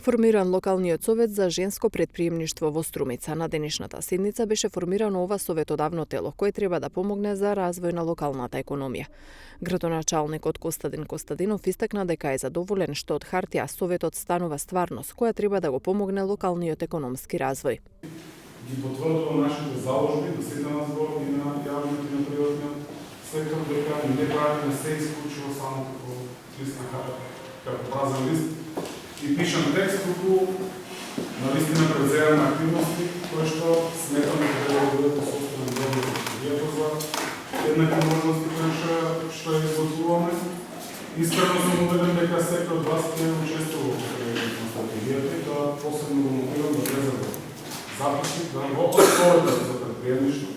Формиран локалниот совет за женско претприемништво во Струмица. На денешната седница беше формирано ова советодавно тело, кој треба да помогне за развој на локалната економија. Градоначалникот Костадин Костадинов истакна дека е задоволен што од хартија советот станува стварност, која треба да го помогне локалниот економски развој. Ги потврдува нашите заложби, да се на збор и на јавниот и на приватниот сектор, дека не правиме се исклучиво само како лист на харта, како празен лист. И пишам текст колку навистина преземаме активности кои што сметаме дека треба да бидат составени добро за стратегијата за еднакви можности кои што ја изготвуваме. Искрено сум убеден дека секој од вас ќе учествува во креирањето на стратегијата и тоа посебно го мотивам да влезе во записник, да го советот за претприемништво,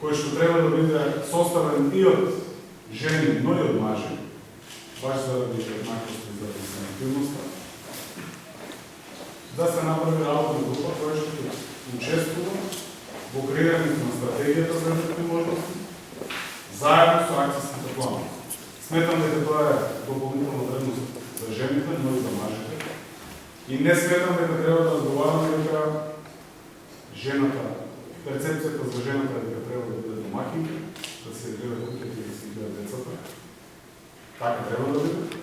кој што треба да биде составен и од жени, но и од мажи, баш заради еднаквост и заради сенативноста, да се направи работна група која што ќе учествува во креирањето на стратегијата за еднакви можности, заедно со акцијските планови. Сметам дека тоа е дополнителна вредност за жените, но и за мажите. И не сметам дека треба да разговараме дека жената, перцепцијата за жената е дека треба да биде домаќинка, да се гледа куќата и да се гледа децата. Така треба да биде,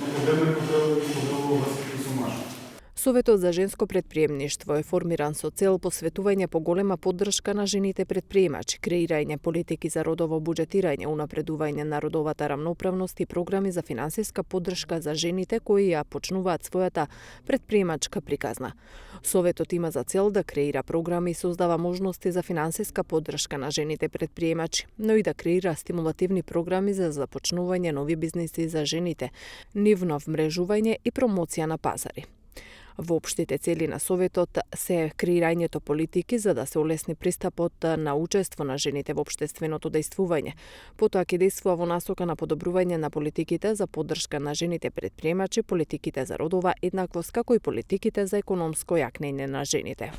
но подеднакво треба да ги поделува врските со мажите. Советот за женско претприемништво е формиран со цел посветување поголема поддршка на жените претприемачи, креирање политики за родово буџетирање, унапредување на родовата рамноправност и програми за финансиска поддршка за жените кои ја почнуваат својата претприемачка приказна. Советот има за цел да креира програми и создава можности за финансиска поддршка на жените претприемачи, но и да креира стимулативни програми за започнување нови бизниси за жените, нивно вмрежување и промоција на пазари. Во општите цели на Советот се креирањето политики за да се олесни пристапот на учество на жените во општественото дејствување. Потоа ќе дејствува во насока на подобрување на политиките за поддршка на жените претприемачи, политиките за родова еднаквост, како и политиките за економско јакнење на жените.